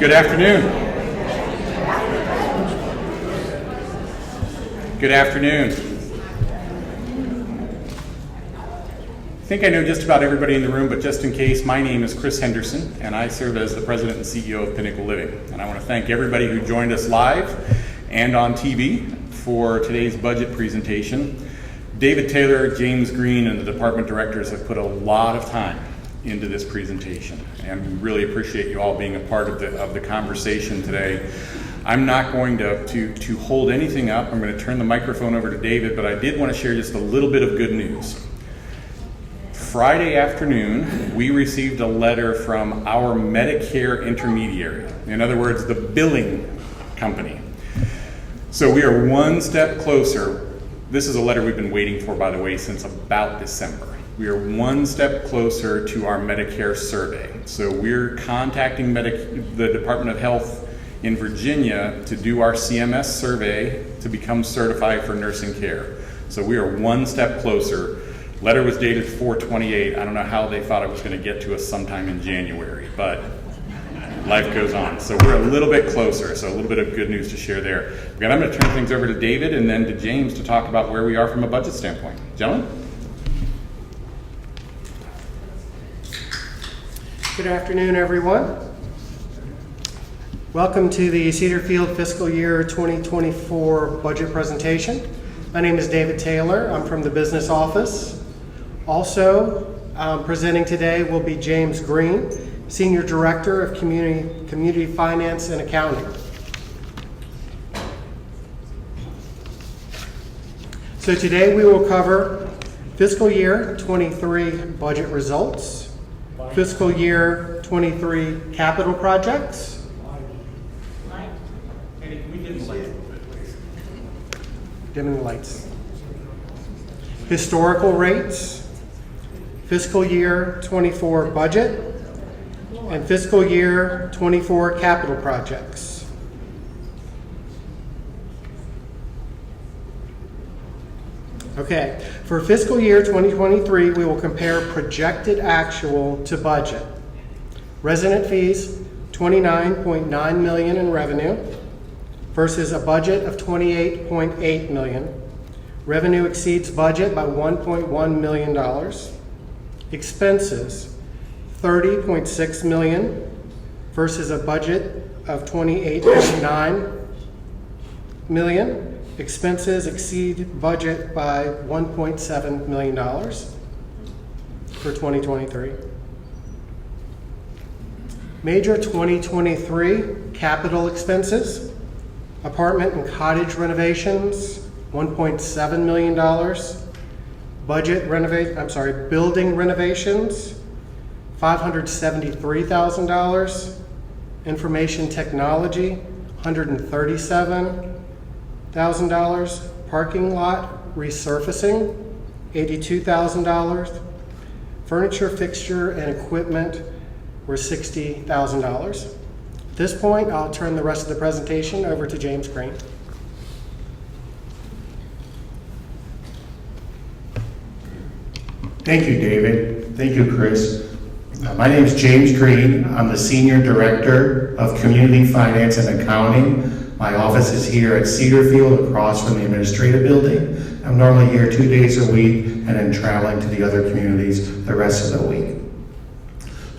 Good afternoon. Good afternoon. I think I know just about everybody in the room, but just in case, my name is Chris Henderson, and I serve as the President and CEO of Pinnacle Living. And I want to thank everybody who joined us live and on TV for today's budget presentation. David Taylor, James Green, and the department directors have put a lot of time into this presentation, and we really appreciate you all being a part of the conversation today. I'm not going to hold anything up. I'm going to turn the microphone over to David, but I did want to share just a little bit of good news. Friday afternoon, we received a letter from our Medicare intermediary, in other words, the billing company. So we are one step closer. This is a letter we've been waiting for, by the way, since about December. We are one step closer to our Medicare survey. So we're contacting the Department of Health in Virginia to do our CMS survey to become certified for nursing care. So we are one step closer. Letter was dated 4/28. I don't know how they thought it was going to get to us sometime in January, but life goes on. So we're a little bit closer, so a little bit of good news to share there. Again, I'm going to turn things over to David and then to James to talk about where we are from a budget standpoint. Gentlemen? Good afternoon, everyone. Welcome to the Cedarfield Fiscal Year 2024 budget presentation. My name is David Taylor. I'm from the business office. Also presenting today will be James Green, Senior Director of Community Finance and Accounting. So today we will cover fiscal year 23 budget results, fiscal year 23 capital projects, dimming the lights, historical rates, fiscal year 24 budget, and fiscal year 24 capital projects. Okay, for fiscal year 2023, we will compare projected actual to budget. Resident fees, $29.9 million in revenue versus a budget of $28.8 million. Revenue exceeds budget by $1.1 million. Expenses, $30.6 million versus a budget of $28.9 million. Expenses exceed budget by $1.7 million for 2023. Major 2023 capital expenses: apartment and cottage renovations, $1.7 million. Building renovations, $573,000. Information technology, $137,000. Parking lot resurfacing, $82,000. Furniture, fixture, and equipment were $60,000. At this point, I'll turn the rest of the presentation over to James Green. Thank you, David. Thank you, Chris. My name is James Green. I'm the Senior Director of Community Finance and Accounting. My office is here at Cedarfield, across from the Administrative Building. I'm normally here 2 days a week and then traveling to the other communities the rest of the week.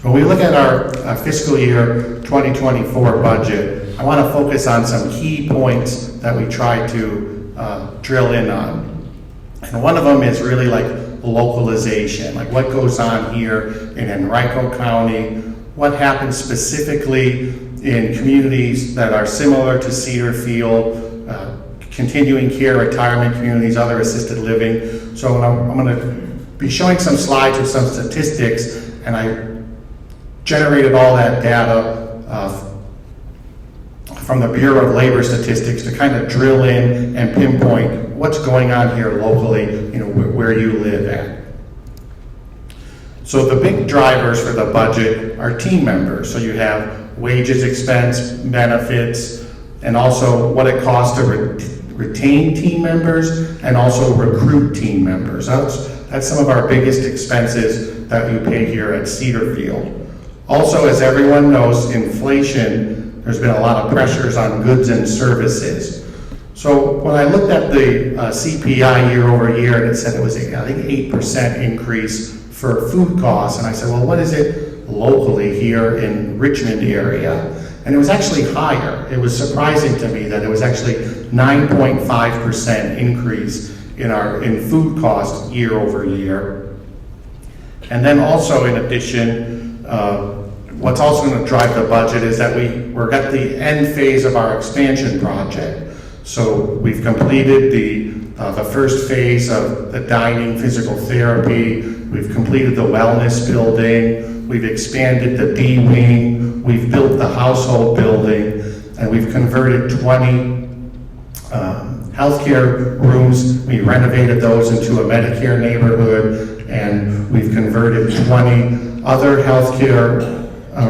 So when we look at our fiscal year 2024 budget, I want to focus on some key points that we try to drill in on. And one of them is really like localization, like what goes on here in Henrico County, what happens specifically in communities that are similar to Cedarfield, continuing care, retirement communities, other assisted living. So I'm going to be showing some slides with some statistics, and I generated all that data from the Bureau of Labor Statistics to kind of drill in and pinpoint what's going on here locally, where you live at. So the big drivers for the budget are team members. So you have wages, expense, benefits, and also what it costs to retain team members and also recruit team members. That's some of our biggest expenses that we pay here at Cedarfield. Also, as everyone knows, inflation there's been a lot of pressures on goods and services. So when I looked at the CPI year over year, and it said it was, I think, 8% increase for food costs, and I said, well, what is it locally here in Richmond area? And it was actually higher. It was surprising to me that it was actually 9.5% increase in food costs year over year. And then also in addition, what's also going to drive the budget is that we're at the end phase of our expansion project. So we've completed the first phase of the dining, physical therapy. We've completed the wellness building. We've expanded the D wing. We've built the household building, and we've converted 20 healthcare rooms. We renovated those into a Medicare neighborhood, and we've converted 20 other healthcare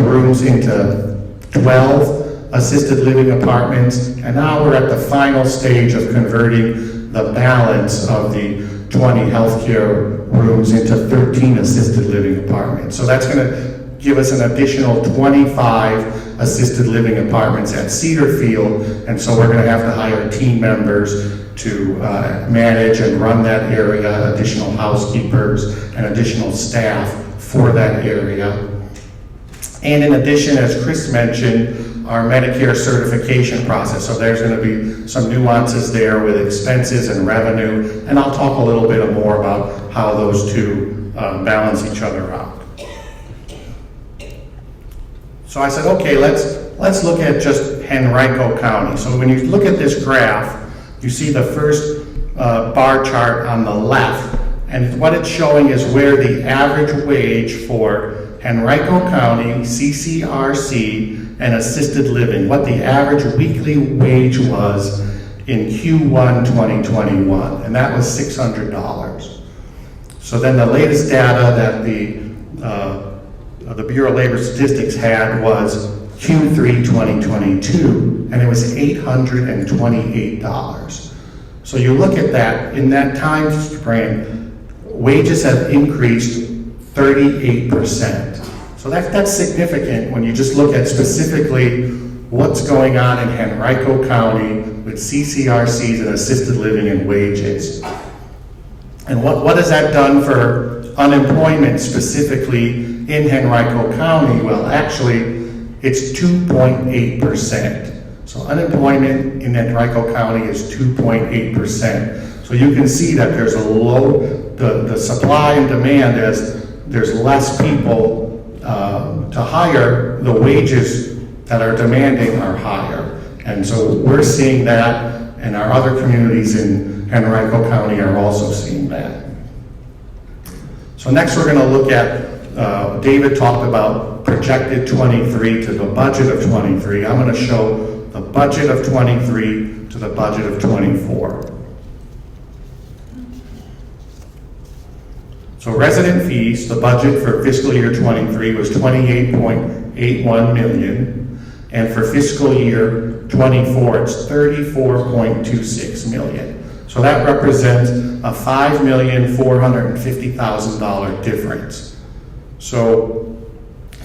rooms into 12 assisted living apartments, and now we're at the final stage of converting the balance of the 20 healthcare rooms into 13 assisted living apartments. So that's going to give us an additional 25 assisted living apartments at Cedar Field, and so we're going to have to hire team members to manage and run that area, additional housekeepers and additional staff for that area. And in addition, as Chris mentioned, our Medicare certification process. So there's going to be some nuances there with expenses and revenue, and I'll talk a little bit more about how those two balance each other out. So I said, okay, let's look at just Henrico County. So when you look at this graph, you see the first bar chart on the left, and what it's showing is where the average wage for Henrico County, CCRC, and assisted living, what the average weekly wage was in Q1 2021, and that was $600. So then the latest data that the Bureau of Labor Statistics had was Q3 2022, and it was $828. So you look at that, in that time frame, wages have increased 38%. So that's significant when you just look at specifically what's going on in Henrico County with CCRCs and assisted living and wages. And what has that done for unemployment specifically in Henrico County? Well, actually, it's 2.8%. So unemployment in Henrico County is 2.8%. So you can see that there's a the supply and demand, as there's less people to hire, the wages that are demanding are higher. And so we're seeing that, and our other communities in Henrico County are also seeing that. So next we're going to look at, David talked about projected 23 to the budget of 23. I'm going to show the budget of 23 to the budget of 24. So resident fees, the budget for fiscal year 23 was $28.81 million, and for fiscal year 24 it's $34.26 million. So that represents a $5,450,000 difference. So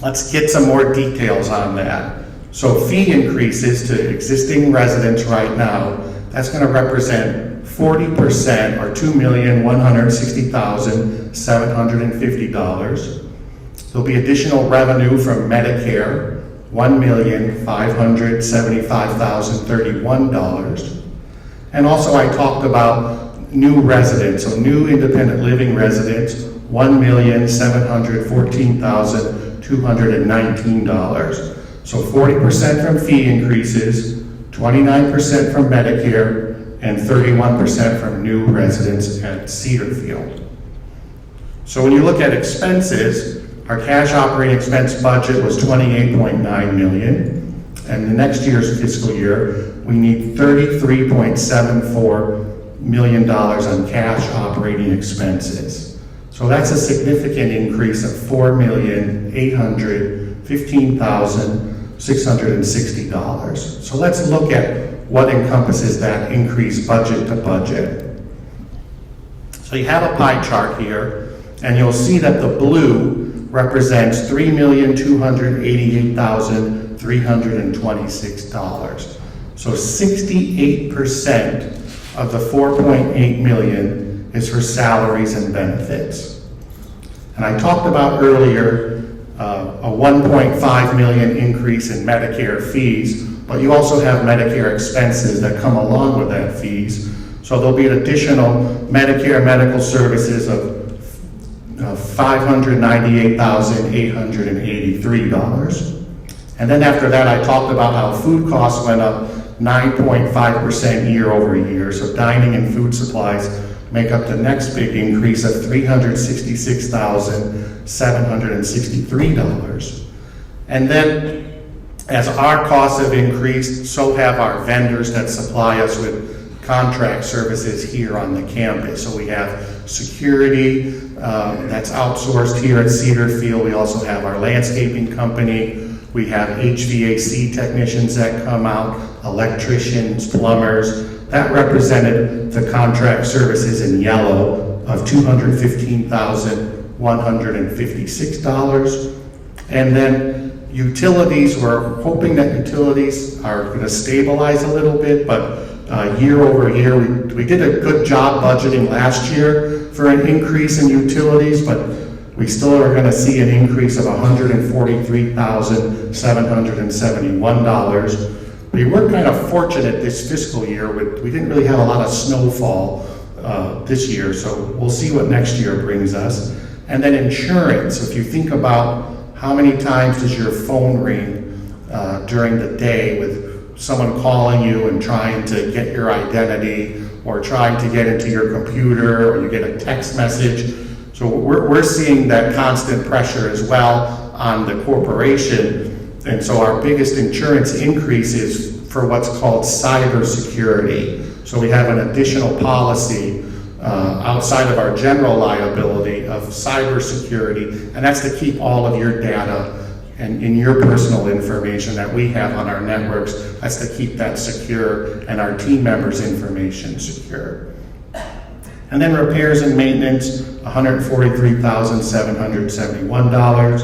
let's get some more details on that. So fee increases to existing residents right now, that's going to represent 40%, or $2,160,750. There'll be additional revenue from Medicare, $1,575,031. And also I talked about new residents, so new independent living residents, $1,714,219. So 40% from fee increases, 29% from Medicare, and 31% from new residents at Cedar Field. So when you look at expenses, our cash operating expense budget was $28.9 million, and the next year's fiscal year, we need $33.74 million on cash operating expenses. So that's a significant increase of $4,815,660. So let's look at what encompasses that increased budget to budget. So you have a pie chart here, and you'll see that the blue represents $3,288,000 $326. So 68% of the $4.8 million is for salaries and benefits. And I talked about earlier a $1.5 million increase in Medicare fees, but you also have Medicare expenses that come along with that fees. So there'll be an additional Medicare medical services of $598,883. And then after that, I talked about how food costs went up 9.5% year over year. So dining and food supplies make up the next big increase of $366,763. And then as our costs have increased, so have our vendors that supply us with contract services here on the campus. So we have security that's outsourced here at Cedar Field. We also have our landscaping company. We have HVAC technicians that come out, electricians, plumbers. That represented the contract services in yellow of $215,156. And then utilities, we're hoping that utilities are going to stabilize a little bit, but year over year, we did a good job budgeting last year for an increase in utilities, but we still are going to see an increase of $143,771. We were kind of fortunate this fiscal year. We didn't really have a lot of snowfall this year, so we'll see what next year brings us. And then insurance, if you think about how many times does your phone ring during the day with someone calling you and trying to get your identity or trying to get into your computer, or you get a text message. So we're seeing that constant pressure as well on the corporation. And so our biggest insurance increase is for what's called cybersecurity. So we have an additional policy outside of our general liability of cybersecurity, and that's to keep all of your data and in your personal information that we have on our networks. That's to keep that secure and our team members' information secure. And then repairs and maintenance, $143,771.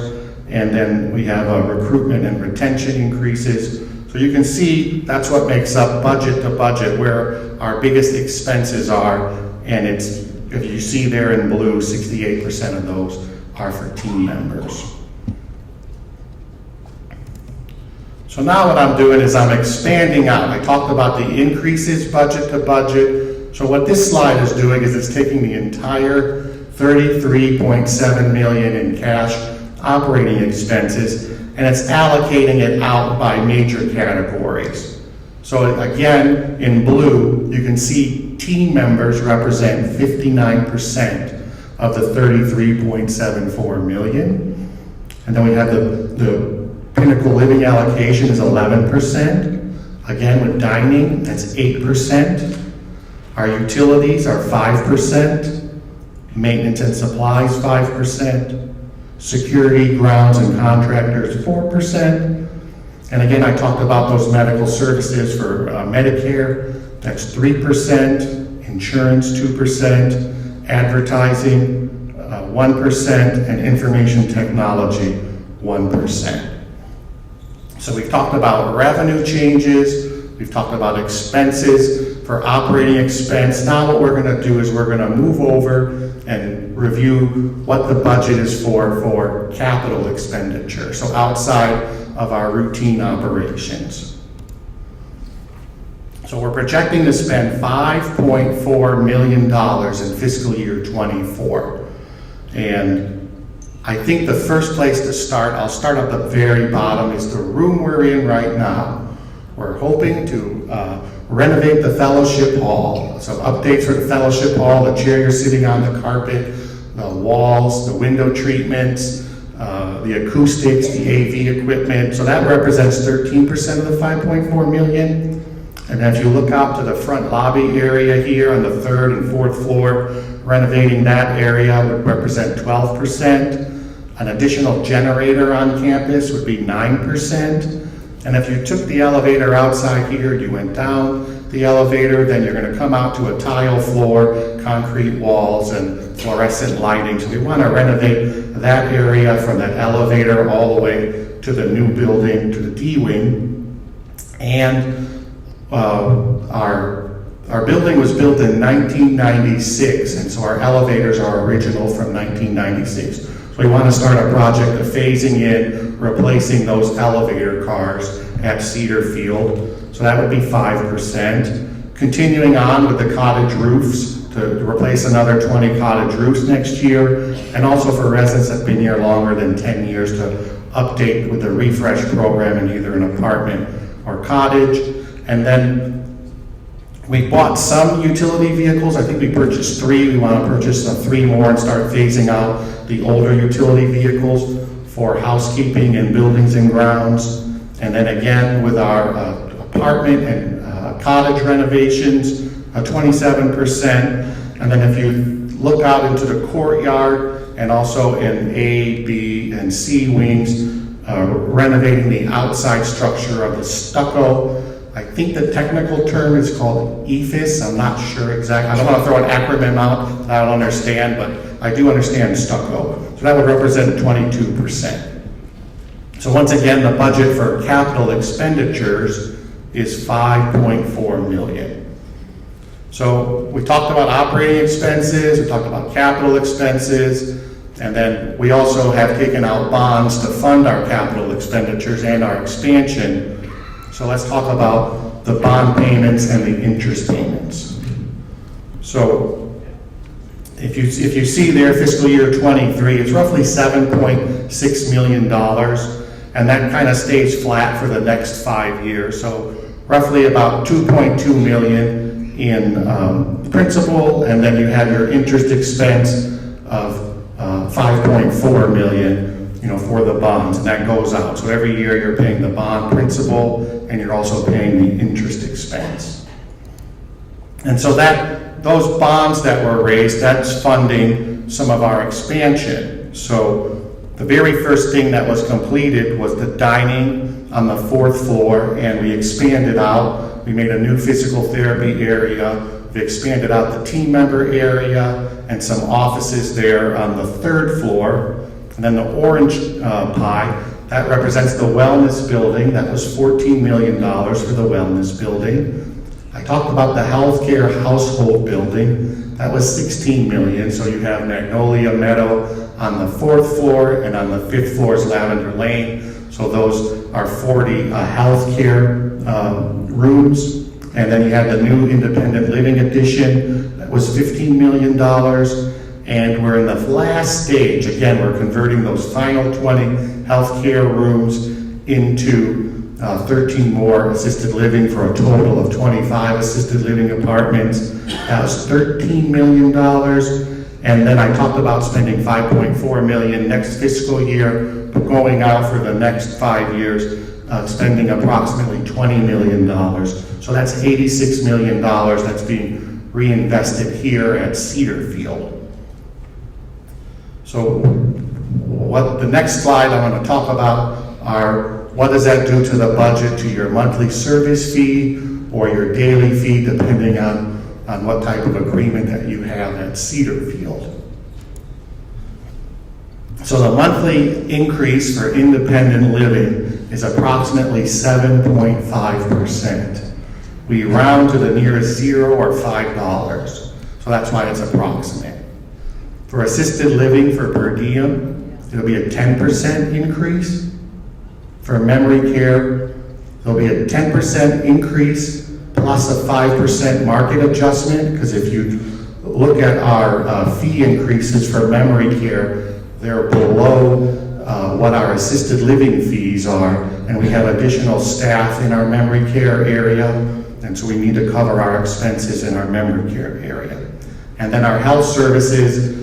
And then we have recruitment and retention increases. So you can see that's what makes up budget to budget, where our biggest expenses are. And it's, if you see there in blue, 68% of those are for team members. So now what I'm doing is I'm expanding out. I talked about the increases budget to budget. So what this slide is doing is it's taking the entire $33.7 million in cash operating expenses, and it's allocating it out by major categories. So again, in blue, you can see team members represent 59% of the $33.74 million. And then we have the Pinnacle Living allocation is 11%. Again, with dining, that's 8%. Our utilities are 5%. Maintenance and supplies, 5%. Security, grounds, and contractors, 4%. And again, I talked about those medical services for Medicare, that's 3%. Insurance, 2%. Advertising, 1%. And information technology, 1%. So we've talked about revenue changes, we've talked about expenses for operating expense. Now what we're going to do is we're going to move over and review what the budget is for capital expenditure, so outside of our routine operations. So we're projecting to spend $5.4 million in fiscal year 24. And I think the first place to start, I'll start at the very bottom, is the room we're in right now. We're hoping to renovate the fellowship hall. So updates for the fellowship hall, the chair you're sitting on, the carpet, the walls, the window treatments, the acoustics, the AV equipment. So that represents 13% of the $5.4 million. And then if you look out to the front lobby area here on the 3rd and 4th floor, renovating that area would represent 12%. An additional generator on campus would be 9%. And if you took the elevator outside here, you went down the elevator, then you're going to come out to a tile floor, concrete walls, and fluorescent lighting. So we want to renovate that area from that elevator all the way to the new building, to the D wing, and our building was built in 1996, and so our elevators are original from 1996. So we want to start a project of phasing in, replacing those elevator cars at Cedar Field. So that would be 5%. Continuing on with the cottage roofs, to replace another 20 cottage roofs next year, and also for residents that have been here longer than 10 years to update with the refresh program in either an apartment or cottage. And then we bought some utility vehicles. I think we purchased 3. We want to purchase 3 more and start phasing out the older utility vehicles for housekeeping and buildings and grounds. And then again with our apartment and cottage renovations, 27%. And then if you look out into the courtyard and also in A, B, and C wings, renovating the outside structure of the stucco. I think the technical term is called EFIS. I'm not sure exactly. I don't want to throw an acronym out that I don't understand, but I do understand stucco. So that would represent 22%. So once again, the budget for capital expenditures is $5.4 million. So we talked about operating expenses, we talked about capital expenses, and then we also have taken out bonds to fund our capital expenditures and our expansion. So let's talk about the bond payments and the interest payments. So if you see there, fiscal year 23, it's roughly $7.6 million, and that kind of stays flat for the next 5 years. So roughly about $2.2 million in principal, and then you have your interest expense of $5.4 million, for the bonds, and that goes out. So every year you're paying the bond principal, and you're also paying the interest expense. And so those bonds that were raised, that's funding some of our expansion. So the very first thing that was completed was the dining on the 4th floor, and we expanded out. We made a new physical therapy area. We expanded out the team member area and some offices there on the 3rd floor. And then the orange pie, that represents the wellness building. That was $14 million for the wellness building. I talked about the healthcare household building. That was $16 million. So you have Magnolia Meadow on the 4th floor, and on the 5th floor is Lavender Lane. So those are 40 healthcare rooms. And then you have the new independent living addition. That was $15 million. And we're in the last stage. Again, we're converting those final 20 healthcare rooms into 13 more assisted living for a total of 25 assisted living apartments. That was $13 million. And then I talked about spending $5.4 million next fiscal year, but going out for the next 5 years, spending approximately $20 million. So that's $86 million that's being reinvested here at Cedar Field. So what the next slide I want to talk about are what does that do to the budget, to your monthly service fee or your daily fee, depending on what type of agreement that you have at Cedar Field. So the monthly increase for independent living is approximately 7.5%. We round to the nearest zero or $5. So that's why it's approximate. For assisted living for per diem, it'll be a 10% increase. For memory care, there'll be a 10% increase plus a 5% market adjustment, because if you look at our fee increases for memory care, they're below what our assisted living fees are, and we have additional staff in our memory care area, and so we need to cover our expenses in our memory care area. And then our health services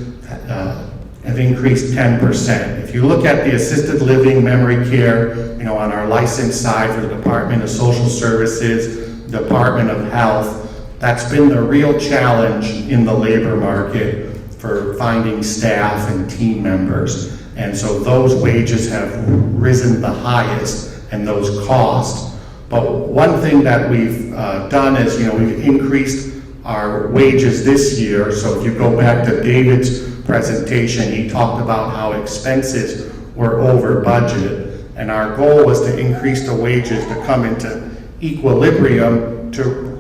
have increased 10%. If you look at the assisted living memory care, on our license side for the Department of Social Services, Department of Health, that's been the real challenge in the labor market for finding staff and team members. And so those wages have risen the highest, and those costs. But one thing that we've done is, we've increased our wages this year. So if you go back to David's presentation, he talked about how expenses were over budget. And our goal was to increase the wages to come into equilibrium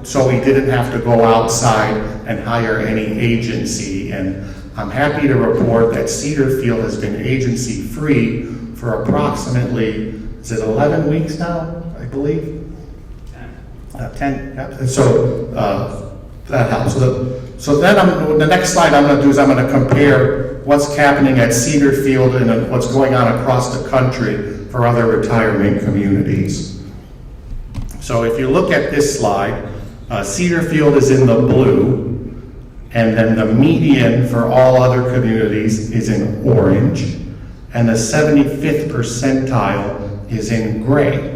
so we didn't have to go outside and hire any agency. And I'm happy to report that Cedarfield has been agency-free for approximately, is it 11 weeks now, I believe? 10, yeah. So that helps. So then the next slide I'm going to do is I'm going to compare what's happening at Cedarfield and what's going on across the country for other retirement communities. So if you look at this slide, Cedarfield is in the blue, and then the median for all other communities is in orange, and the 75th percentile is in gray.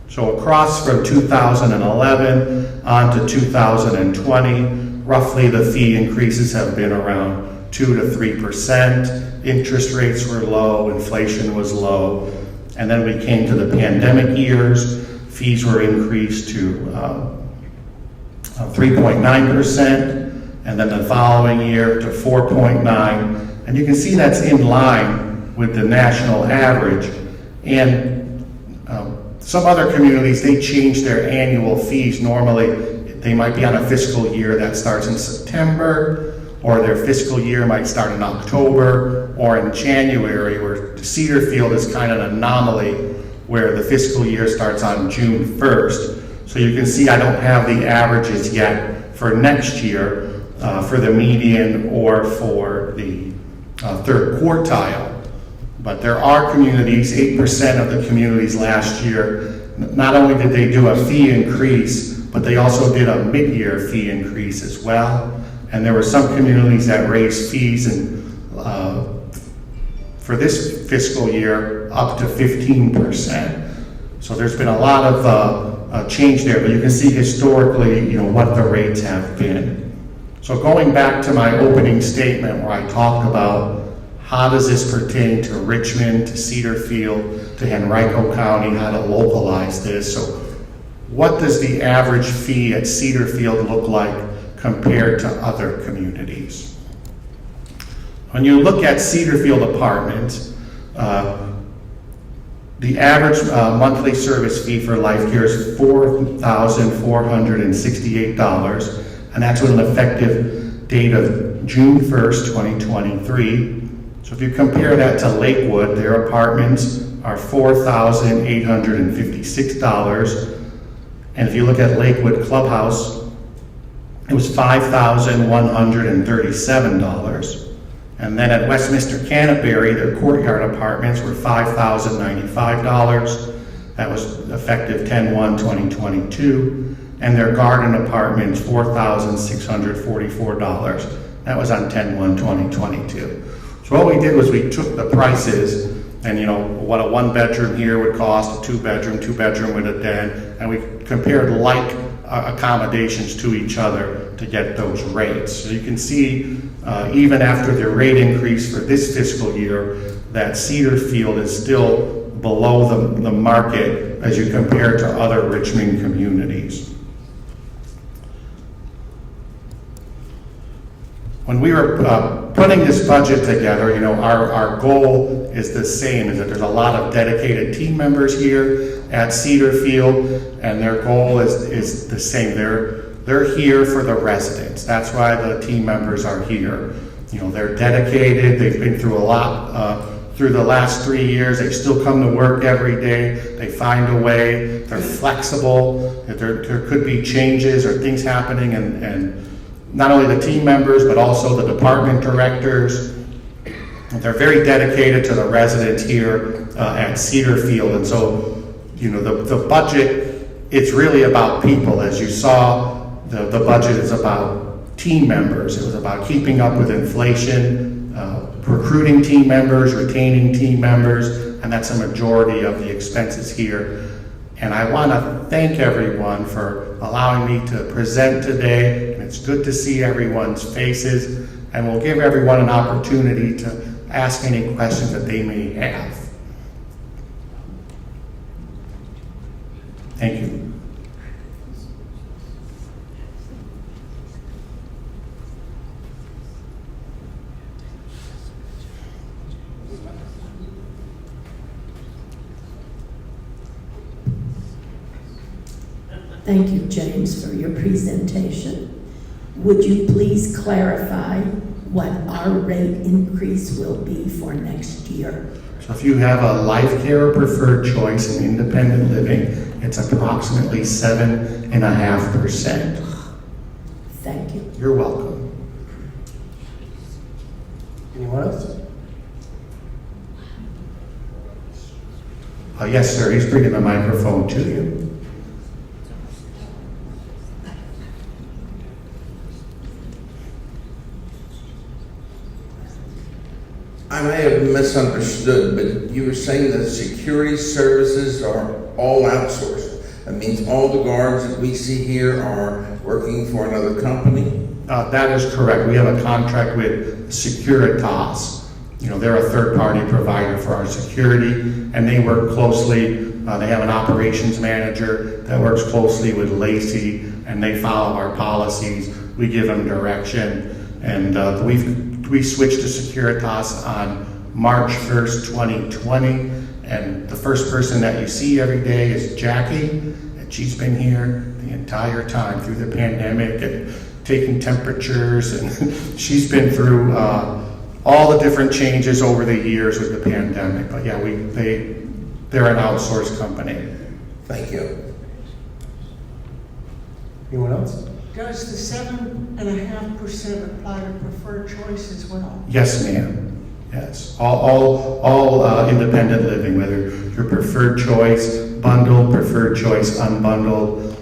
So across from 2011 on to 2020, roughly the fee increases have been around 2 to 3%. Interest rates were low, inflation was low, and then we came to the pandemic years. Fees were increased to 3.9%, and then the following year to 4.9%. And you can see that's in line with the national average. And some other communities, they change their annual fees. Normally, they might be on a fiscal year that starts in September, or their fiscal year might start in October or in January, where Cedarfield is kind of an anomaly where the fiscal year starts on June 1st. So you can see I don't have the averages yet for next year for the median or for the third quartile. But there are communities, 8% of the communities last year, not only did they do a fee increase, but they also did a mid-year fee increase as well. And there were some communities that raised fees for this fiscal year up to 15%. So there's been a lot of change there, but you can see historically, what the rates have been. So going back to my opening statement where I talked about how does this pertain to Richmond, to Cedarfield, to Henrico County, how to localize this. So what does the average fee at Cedarfield look like compared to other communities? When you look at Cedarfield apartments, the average monthly service fee for life care is $4,468, and that's with an effective date of June 1st, 2023. So if you compare that to Lakewood, their apartments are $4,856. And if you look at Lakewood Clubhouse, it was $5,137. And then at Westminster Canterbury, their courtyard apartments were $5,095. That was effective 10/1/2022. And their garden apartments, $4,644. That was on 10/1/2022. So what we did was we took the prices and what a 1-bedroom here would cost, a 2-bedroom with a den, and we compared like accommodations to each other to get those rates. So you can see even after the rate increase for this fiscal year that Cedarfield is still below the market as you compare to other Richmond communities. When we were putting this budget together, our goal is the same, is that there's a lot of dedicated team members here at Cedarfield, and their goal is the same. They're here for the residents. That's why the team members are here. They're dedicated. They've been through a lot through the last 3 years. They still come to work every day. They find a way. They're flexible. There could be changes or things happening, and not only the team members, but also the department directors. They're very dedicated to the residents here at Cedarfield. And so, the budget, it's really about people. As you saw, the budget is about team members. It was about keeping up with inflation, recruiting team members, retaining team members, and that's a majority of the expenses here. And I want to thank everyone for allowing me to present today. And it's good to see everyone's faces, and we'll give everyone an opportunity to ask any questions that they may have. Thank you. Thank you, James, for your presentation. Would you please clarify what our rate increase will be for next year? So if you have a life care or preferred choice in independent living, it's approximately 7.5%. Thank you. You're welcome. Anyone else? Yes, sir, he's bringing the microphone to you. I may have misunderstood, but you were saying that security services are all outsourced. That means all the guards that we see here are working for another company? That is correct. We have a contract with Securitas. You know, they're a third-party provider for our security, and they work closely. They have an operations manager that works closely with Lacey, and they follow our policies. We give them direction, and we switched to Securitas on March 1st, 2020, and the first person that you see every day is Jackie, and she's been here the entire time through the pandemic and taking temperatures, and she's been through all the different changes over the years with the pandemic. But yeah, they're an outsourced company. Thank you. Anyone else? Does the 7.5% apply to preferred choice as well? Yes, ma'am. Yes. All independent living, whether your preferred choice, bundled, preferred choice, unbundled,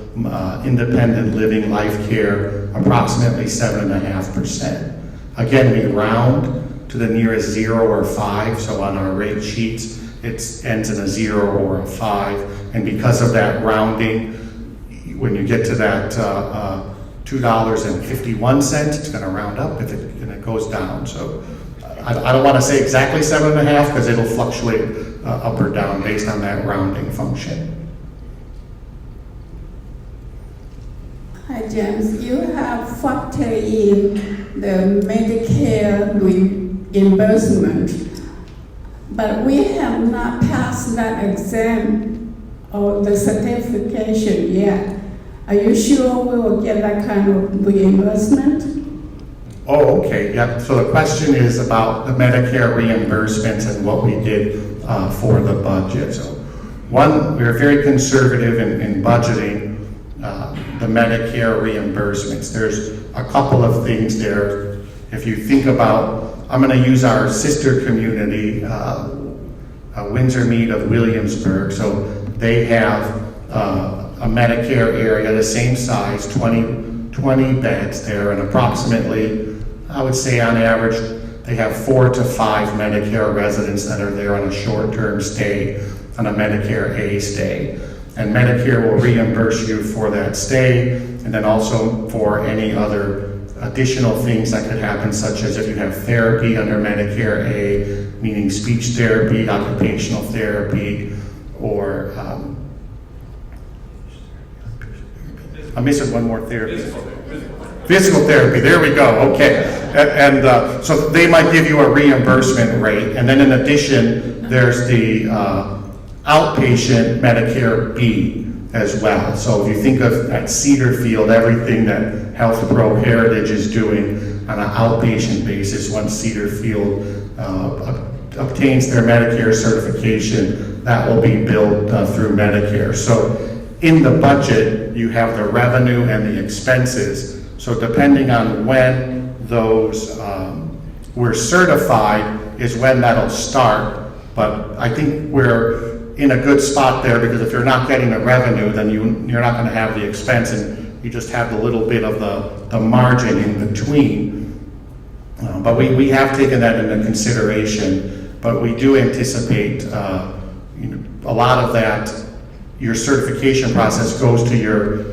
independent living, life care, approximately 7.5%. Again, we round to the nearest 0 or 5, so on our rate sheets, it ends in a 0 or a 5, and because of that rounding, when you get to that $2.51, it's going to round up and it goes down. So I don't want to say exactly 7.5 because it'll fluctuate up or down based on that rounding function. Hi, James. You have factored in the Medicare reimbursement, but we have not passed that exam or the certification yet. Are you sure we will get that kind of reimbursement? Oh, okay. Yep. So the question is about the Medicare reimbursements and what we did for the budget. So one, we were very conservative in budgeting the Medicare reimbursements. There's a couple of things there. If you think about, I'm going to use our sister community, Windsor Mead of Williamsburg. So they have a Medicare area, the same size, 20 beds there, and approximately, I would say on average, they have 4 to 5 Medicare residents that are there on a short-term stay, on a Medicare A stay. And Medicare will reimburse you for that stay, and then also for any other additional things that could happen, such as if you have therapy under Medicare A, meaning speech therapy, occupational therapy, or I'm missing one more therapy. Physical therapy, there we go, okay. And so they might give you a reimbursement rate, and then in addition, there's the outpatient Medicare B as well. So if you think of at Cedarfield, everything that Health Pro Heritage is doing on an outpatient basis, once Cedarfield obtains their Medicare certification, that will be billed through Medicare. So in the budget, you have the revenue and the expenses. So depending on when those were certified is when that'll start. But I think we're in a good spot there, because if you're not getting the revenue, then you're not going to have the expense, and you just have the little bit of the margin in between. But we have taken that into consideration, but we do anticipate a lot of that. Your certification process goes to your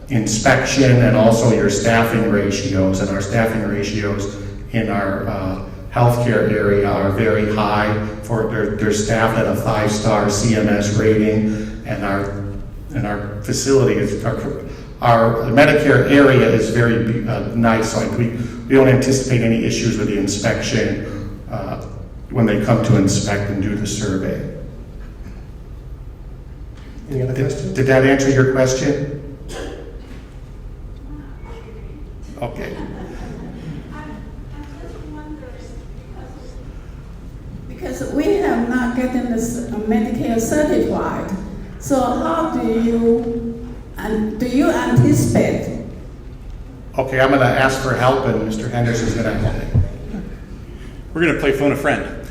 inspection and also your staffing ratios, and our staffing ratios in our healthcare area are very high. They're staffed at a 5-star CMS rating, and our facility is our Medicare area is very nice. So we don't anticipate any issues with the inspection when they come to inspect and do the survey. Any other questions? Did that answer your question? Okay. Because we have not gotten this Medicare certified, so how do you anticipate? Okay, I'm going to ask for help, and Mr. Henderson's going to. We're going to play phone a friend.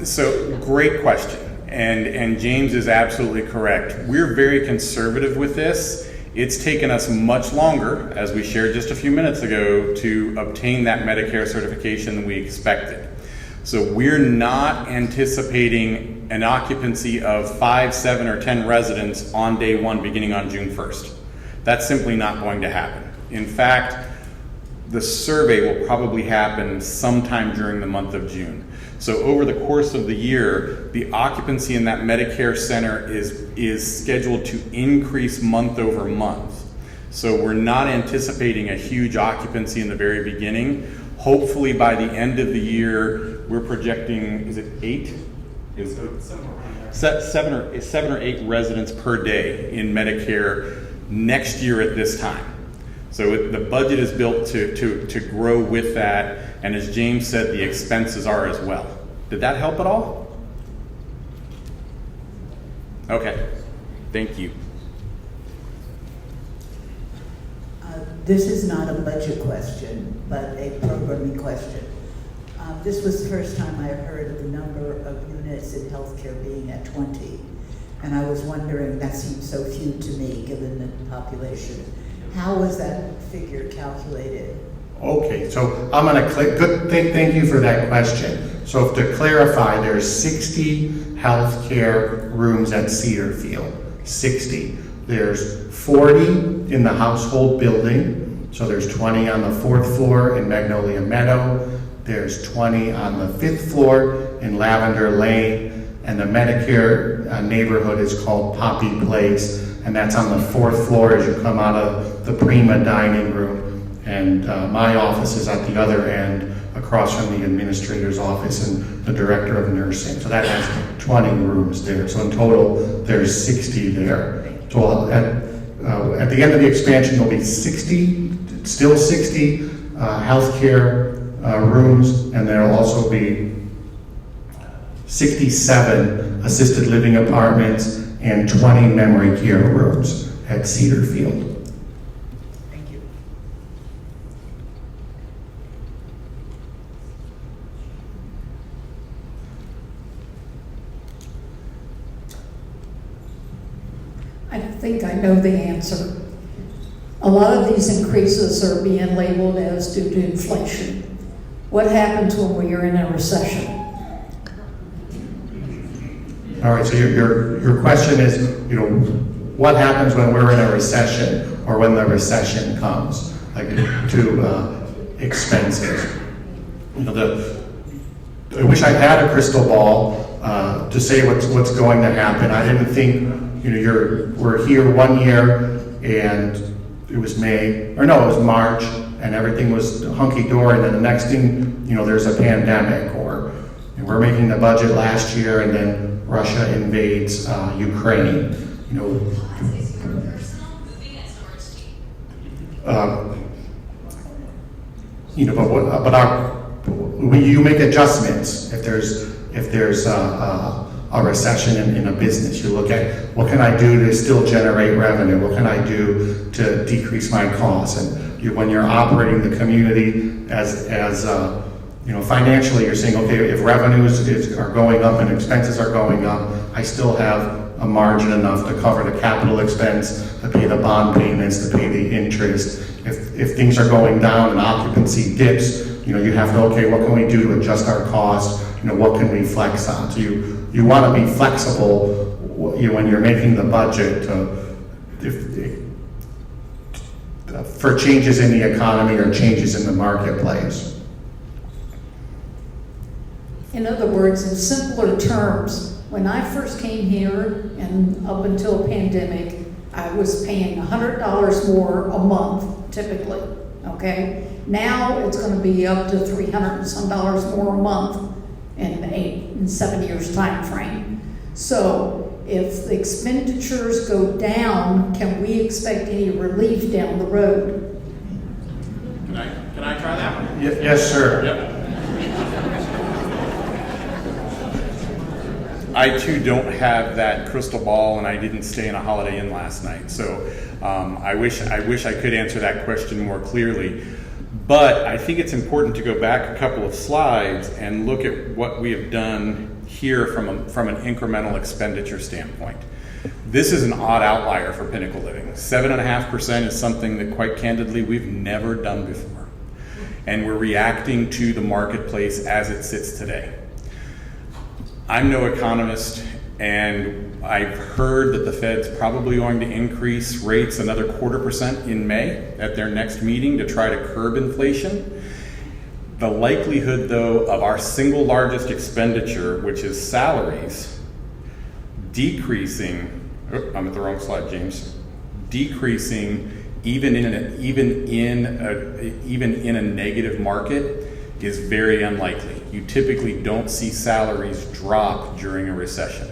So great question. And James is absolutely correct. We're very conservative with this. It's taken us much longer, as we shared just a few minutes ago, to obtain that Medicare certification than we expected. So we're not anticipating an occupancy of 5, 7, or 10 residents on day one beginning on June 1st. That's simply not going to happen. In fact, the survey will probably happen sometime during the month of June. So over the course of the year, the occupancy in that Medicare center is scheduled to increase month over month. So we're not anticipating a huge occupancy in the very beginning. Hopefully by the end of the year, we're projecting, is it 8? Is seven or eight residents per day in Medicare next year at this time. So the budget is built to grow with that, and as James said, the expenses are as well. Did that help at all? Okay, thank you. This is not a budget question, but a programming question. This was the first time I heard of the number of units in healthcare being at 20. And I was wondering, that seems so few to me, given the population. How was that figure calculated? Okay, so I'm going to click. Thank you for that question. So to clarify, there's 60 healthcare rooms at Cedarfield. 60. There's 40 in the household building. So there's 20 on the 4th floor in Magnolia Meadow. There's 20 on the 5th floor in Lavender Lane. And the Medicare neighborhood is called Poppy Place. And that's on the 4th floor as you come out of the Prima dining room. And my office is at the other end, across from the administrator's office and the director of nursing. So that has 20 rooms there. So in total, there's 60 there. So at the end of the expansion, there'll be 60 healthcare rooms, and there'll also be 67 assisted living apartments and 20 memory care rooms at Cedarfield. Thank you. I think I know the answer. A lot of these increases are being labeled as due to inflation. What happens when we are in a recession? All right, so your question is, what happens when we're in a recession or when the recession comes, like to expenses? I wish I had a crystal ball to say what's going to happen. I didn't think, we're here one year and it was March and everything was hunky-dory, and then the next thing, there's a pandemic, or we're making the budget last year and then Russia invades Ukraine. You make adjustments if there's a recession in a business. You look at what can I do to still generate revenue? What can I do to decrease my costs? And when you're operating the community as financially, you're saying, okay, if revenues are going up and expenses are going up, I still have a margin enough to cover the capital expense, to pay the bond payments, to pay the interest. If things are going down and occupancy dips, you have to, okay, what can we do to adjust our costs? What can we flex on? So you want to be flexible when you're making the budget for changes in the economy or changes in the marketplace. In other words, in simpler terms, when I first came here and up until pandemic, I was paying $100 more a month, typically, okay? Now it's going to be up to $300 and some more a month in 7 years time frame. So if the expenditures go down, can we expect any relief down the road? Yes, sir. I too don't have that crystal ball, and I didn't stay in a Holiday Inn last night. So I wish I could answer that question more clearly. But I think it's important to go back a couple of slides and look at what we have done here from an incremental expenditure standpoint. This is an odd outlier for Pinnacle Living. 7.5% is something that, quite candidly, we've never done before. And we're reacting to the marketplace as it sits today. I'm no economist, and I've heard that the Fed's probably going to increase rates another 0.25% in May at their next meeting to try to curb inflation. The likelihood, though, of our single largest expenditure, which is salaries, decreasing, I'm at the wrong slide, James, decreasing even in a negative market is very unlikely. You typically don't see salaries drop during a recession.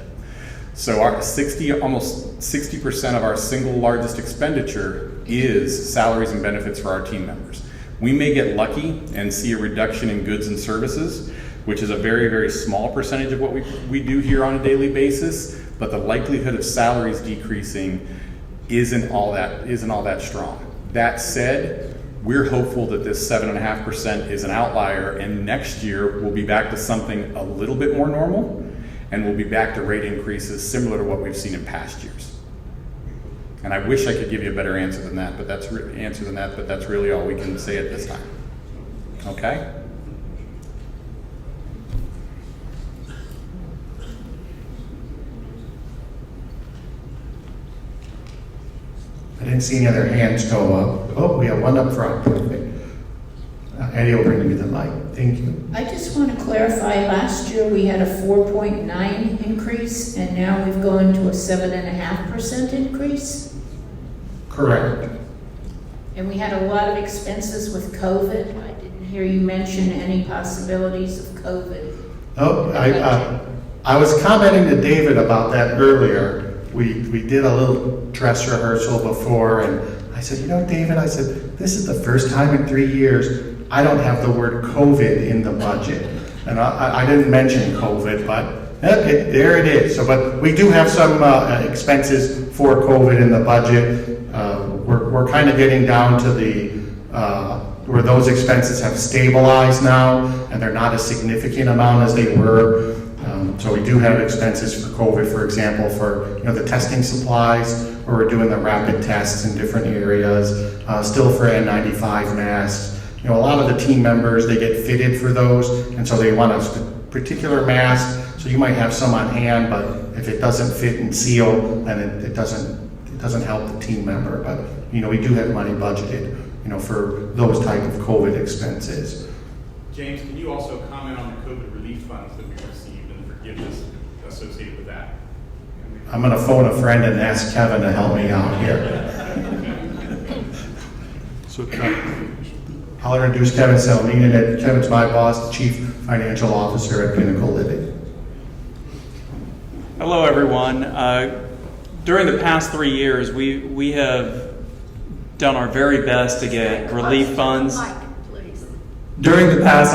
So almost 60% of our single largest expenditure is salaries and benefits for our team members. We may get lucky and see a reduction in goods and services, which is a very, very small percentage of what we do here on a daily basis, but the likelihood of salaries decreasing isn't all that strong. That said, we're hopeful that this 7.5% is an outlier, and next year we'll be back to something a little bit more normal, and we'll be back to rate increases similar to what we've seen in past years. And I wish I could give you a better answer than that, but that's really all we can say at this time. Okay? I didn't see any other hands go up. Oh, we have one up front. Perfect. Eddie will bring me the light. Thank you. I just want to clarify, last year we had a 4.9 increase, and now we've gone to a 7.5% increase? Correct. And we had a lot of expenses with COVID. I didn't hear you mention any possibilities of COVID. Oh, I was commenting to David about that earlier. We did a little dress rehearsal before, and I said, David, I said, this is the first time in 3 years I don't have the word COVID in the budget. And I didn't mention COVID, but there it is. So, but we do have some expenses for COVID in the budget. We're kind of getting down to where those expenses have stabilized now, and they're not a significant amount as they were. So we do have expenses for COVID, for example, for the testing supplies, where we're doing the rapid tests in different areas, still for N95 masks. A lot of the team members, they get fitted for those, and so they want a particular mask. So you might have some on hand, but if it doesn't fit and seal, then it doesn't help the team member. But we do have money budgeted, for those type of COVID expenses. James, can you also comment on the COVID relief funds that we received and the forgiveness associated with that? I'm going to phone a friend and ask Kevin to help me out here. So I'll introduce Kevin Salminen. Kevin's my boss, the Chief Financial Officer at Pinnacle Living. Hello, everyone. During the past 3 years, we have done our very best to get relief funds. During the past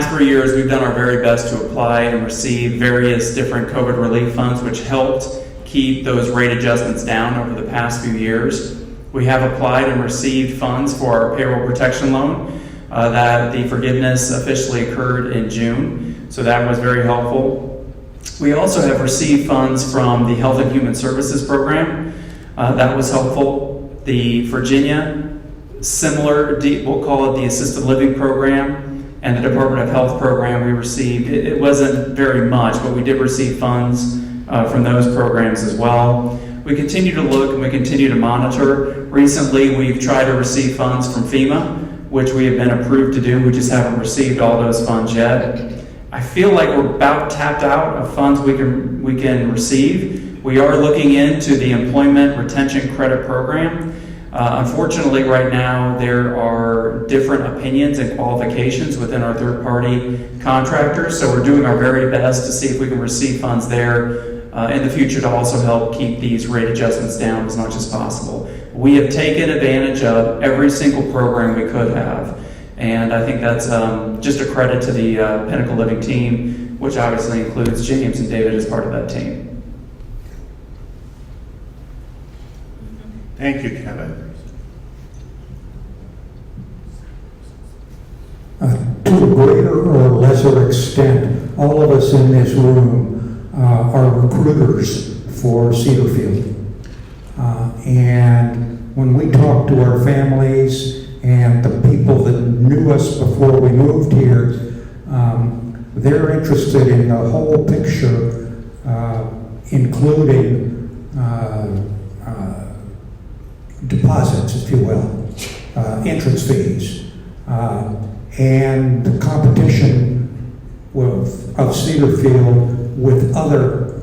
3 years, we've done our very best to apply and receive various different COVID relief funds, which helped keep those rate adjustments down over the past few years. We have applied and received funds for our payroll protection loan. That the forgiveness officially occurred in June, so that was very helpful. We also have received funds from the Health and Human Services Program. That was helpful. The Virginia, similar, we'll call it the Assisted Living Program, and the Department of Health Program we received. It wasn't very much, but we did receive funds from those programs as well. We continue to look and we continue to monitor. Recently, we've tried to receive funds from FEMA, which we have been approved to do. We just haven't received all those funds yet. I feel like we're about tapped out of funds we can receive. We are looking into the Employment Retention Credit Program. Unfortunately, right now, there are different opinions and qualifications within our third-party contractors, so we're doing our very best to see if we can receive funds there in the future to also help keep these rate adjustments down as much as possible. We have taken advantage of every single program we could have. And I think that's just a credit to the Pinnacle Living team, which obviously includes James and David as part of that team. Thank you, Kevin. To a greater or lesser extent, all of us in this room are recruiters for Cedarfield. And when we talk to our families and the people that knew us before we moved here, they're interested in the whole picture, including deposits, if you will, entrance fees, and the competition of Cedarfield with other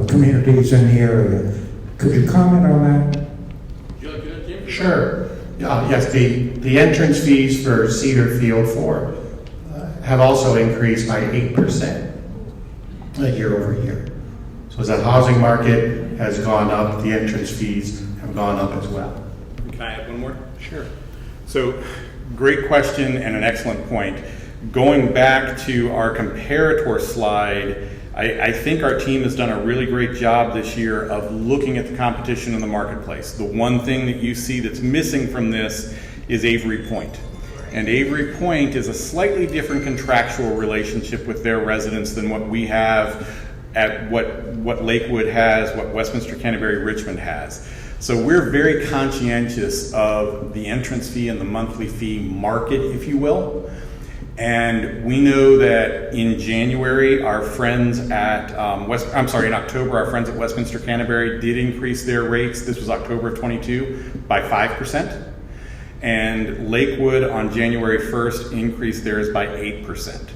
communities in the area. Could you comment on that? Sure. Yes, the entrance fees for Cedarfield have also increased by 8% year over year. So as the housing market has gone up, the entrance fees have gone up as well. Can I add one more? Sure. So, great question and an excellent point. Going back to our comparator slide, I think our team has done a really great job this year of looking at the competition in the marketplace. The one thing that you see that's missing from this is Avery Point. And Avery Point is a slightly different contractual relationship with their residents than what we have at what Lakewood has, what Westminster Canterbury Richmond has. So we're very conscientious of the entrance fee and the monthly fee market, if you will. And we know that in January, our friends at in October, our friends at Westminster Canterbury did increase their rates. This was October of 22 by 5%. And Lakewood on January 1st increased theirs by 8%.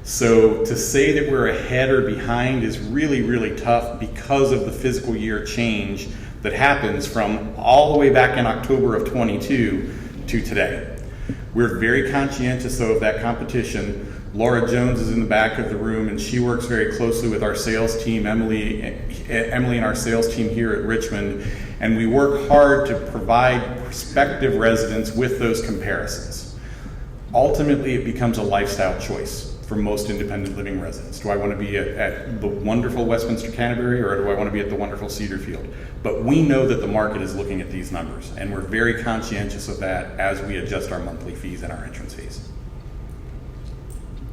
So to say that we're ahead or behind is really, really tough because of the fiscal year change that happens from all the way back in October of 22 to today. We're very conscientious, though, of that competition. Laura Jones is in the back of the room, and she works very closely with our sales team, Emily and our sales team here at Richmond, and we work hard to provide prospective residents with those comparisons. Ultimately, it becomes a lifestyle choice for most independent living residents. Do I want to be at the wonderful Westminster Canterbury, or do I want to be at the wonderful Cedarfield? But we know that the market is looking at these numbers, and we're very conscientious of that as we adjust our monthly fees and our entrance fees.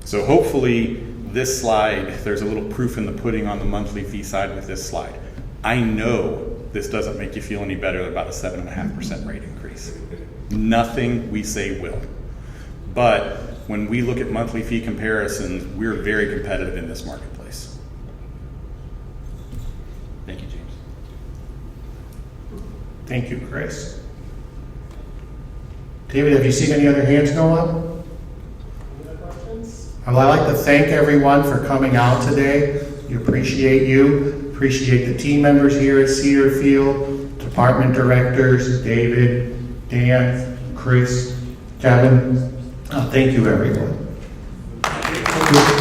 So hopefully this slide, there's a little proof in the pudding on the monthly fee side with this slide. I know this doesn't make you feel any better about a 7.5% rate increase. Nothing we say will. But when we look at monthly fee comparisons, we're very competitive in this marketplace. Thank you, James. Thank you, Chris. David, have you seen any other hands go up? Any other questions? I'd like to thank everyone for coming out today. We appreciate you. Appreciate the team members here at Cedarfield, department directors, David, Dan, Chris, Kevin. Thank you, everyone. Thank you.